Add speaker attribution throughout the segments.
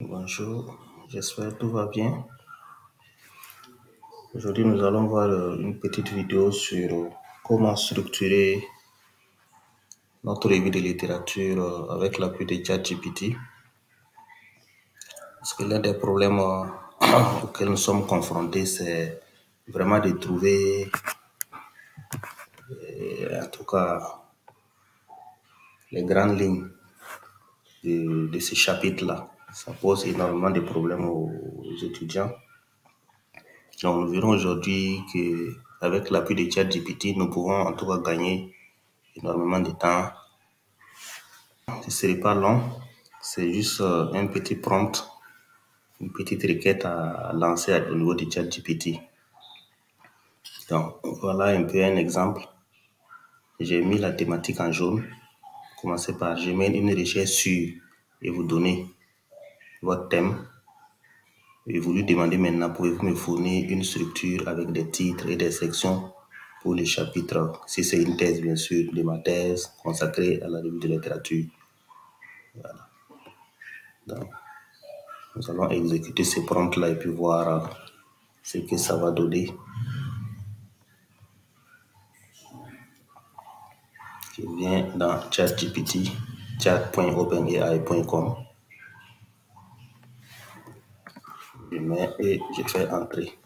Speaker 1: Bonjour, j'espère que tout va bien. Aujourd'hui, nous allons voir une petite vidéo sur comment structurer notre revue de littérature avec l'appui de ChatGPT. Parce que l'un des problèmes auxquels nous sommes confrontés, c'est vraiment de trouver, en tout cas, les grandes lignes de ces chapitres-là. Ça pose énormément de problèmes aux étudiants. Donc, nous verrons aujourd'hui qu'avec l'appui de ChatGPT, nous pouvons en tout cas gagner énormément de temps. Ce ne serait pas long, c'est juste un petit prompt, une petite requête à lancer au niveau de ChatGPT. Donc, voilà un peu un exemple. J'ai mis la thématique en jaune. Commencez par, je mets une recherche sur et vous donnez votre thème. Et vous lui demandez maintenant, pouvez-vous me fournir une structure avec des titres et des sections pour les chapitres, si c'est une thèse bien sûr, de ma thèse consacrée à la revue de littérature. Voilà. Donc, nous allons exécuter ce prompt-là et puis voir ce que ça va donner. Je viens dans ChatGPT, chat.openai.com. Je mets et je fais entrer.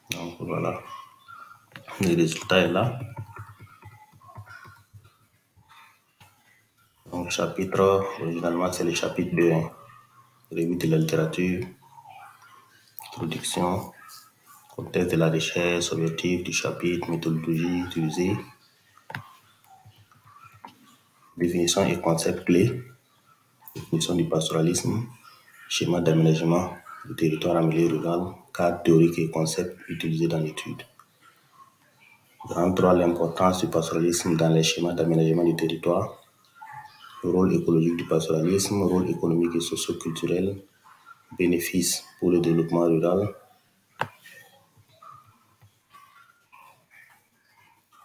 Speaker 1: Donc voilà, le résultat est là. Donc chapitre, originalement c'est le chapitre 2, revue de la littérature, introduction, contexte de la recherche, objectif du chapitre, méthodologie utilisée, définition et concept clés, définition du pastoralisme, schéma d'aménagement du territoire en milieu rural, cadre théorique et concepts utilisés dans l'étude. Grand 3, l'importance du pastoralisme dans les schémas d'aménagement du territoire, le rôle écologique du pastoralisme, rôle économique et socio-culturel, bénéfices pour le développement rural.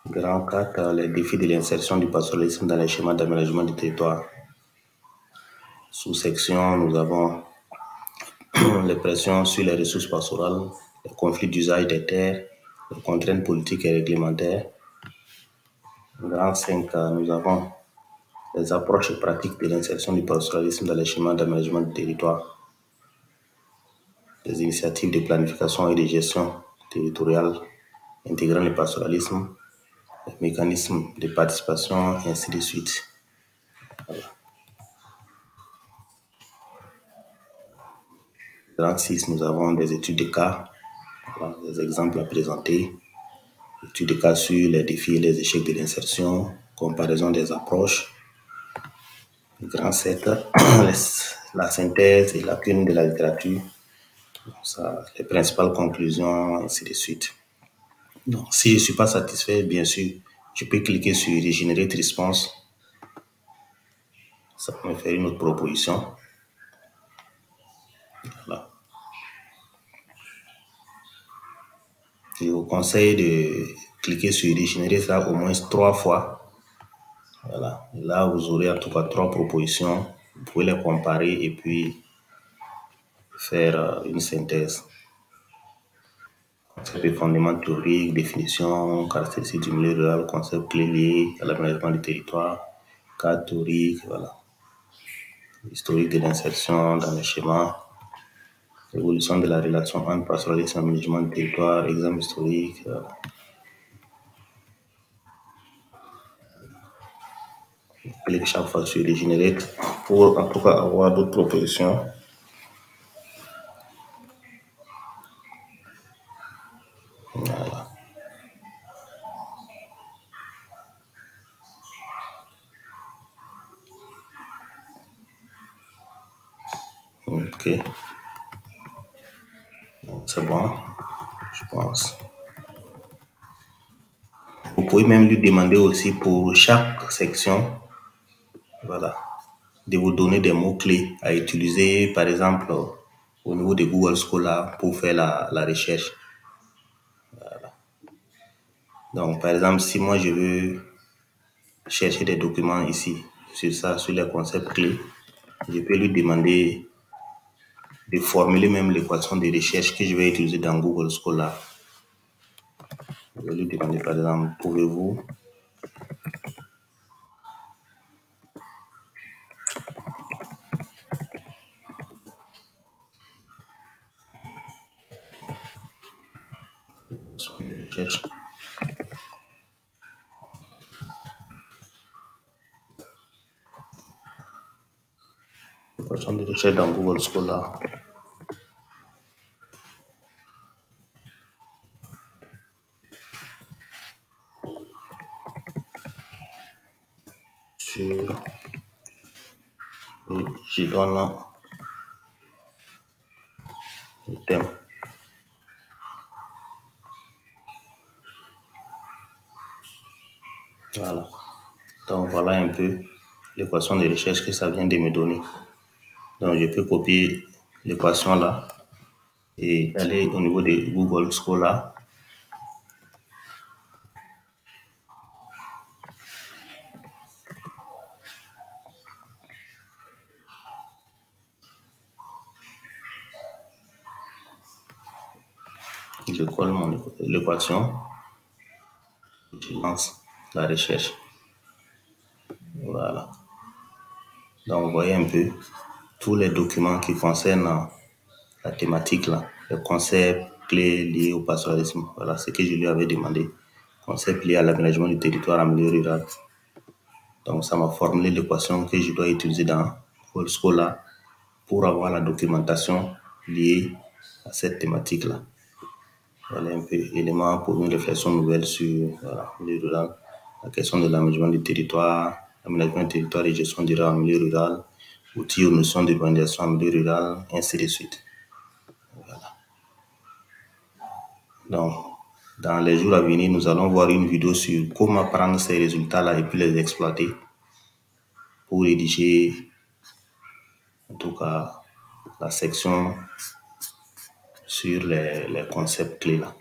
Speaker 1: Grand 4, les défis de l'insertion du pastoralisme dans les schémas d'aménagement du territoire. Sous-section, nous avons les pressions sur les ressources pastorales, les conflits d'usage des terres, les contraintes politiques et réglementaires. Grand 5, nous avons les approches et pratiques de l'insertion du pastoralisme dans les schémas d'aménagement du territoire, les initiatives de planification et de gestion territoriale intégrant le pastoralisme, les mécanismes de participation, et ainsi de suite. Voilà. Dans 6, nous avons des études de cas, voilà, des exemples à présenter, études de cas sur les défis et les échecs de l'insertion, comparaison des approches. Grand 7, la synthèse et lacunes de la littérature, ça, les principales conclusions, ainsi de suite. Donc, si je ne suis pas satisfait, bien sûr, je peux cliquer sur Regenerate Response. Ça va me faire une autre proposition. Voilà. Je vous conseille de cliquer sur Regenerate ça au moins 3 fois. Voilà. Là, vous aurez en tout cas 3 propositions. Vous pouvez les comparer et puis faire une synthèse. Concept de fondement théorique, définition, caractéristiques du milieu rural, concept clé lié à l'aménagement du territoire, cadre théorique, voilà. Historique de l'insertion dans les schémas, évolution de la relation entre pastoralisme et aménagement du territoire, exemple historique. Clique chaque fois sur Regenerate pour en tout cas avoir d'autres propositions. Voilà. Ok. C'est bon, je pense. Vous pouvez même lui demander aussi pour chaque section, voilà, de vous donner des mots-clés à utiliser, par exemple, au niveau de Google Scholar pour faire la recherche. Voilà. Donc, par exemple, si moi je veux chercher des documents ici, sur ça, sur les concepts clés, je peux lui demander de formuler même l'équation de recherche que je vais utiliser dans Google Scholar. Je vais lui demander, par exemple, pouvez-vous recherche l'équation de recherche dans Google Scholar sur et je donne le thème. Voilà. Donc voilà un peu l'équation de recherche que ça vient de me donner. Donc je peux copier l'équation là et aller au niveau de Google Scholar. Je colle l'équation, je lance la recherche. Voilà. Donc vous voyez un peu tous les documents qui concernent la thématique là, les concepts clés liés au pastoralisme. Voilà ce que je lui avais demandé. Concepts liés à l'aménagement du territoire en milieu rural. Donc ça m'a formulé l'équation que je dois utiliser dans Google Scholar pour avoir la documentation liée à cette thématique-là. Voilà un peu élément pour une réflexion nouvelle sur le milieu rural, la question de l'aménagement du territoire, l'aménagement du territoire et gestion durable en milieu rural, outils ou notions d'urbanisation en milieu rural, ainsi de suite. Voilà. Donc, dans les jours à venir, nous allons voir une vidéo sur comment prendre ces résultats-là et puis les exploiter pour rédiger, en tout cas, la section sur les concepts clés là.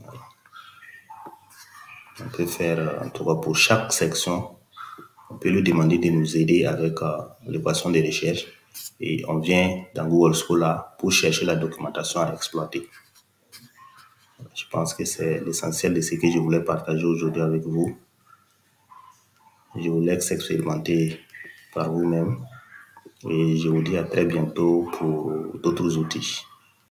Speaker 1: Voilà. On peut faire, en tout cas pour chaque section, on peut lui demander de nous aider avec l'équation de recherche et on vient dans Google Scholar pour chercher la documentation à exploiter. Je pense que c'est l'essentiel de ce que je voulais partager aujourd'hui avec vous. Je vous laisse expérimenter par vous-même et je vous dis à très bientôt pour d'autres outils.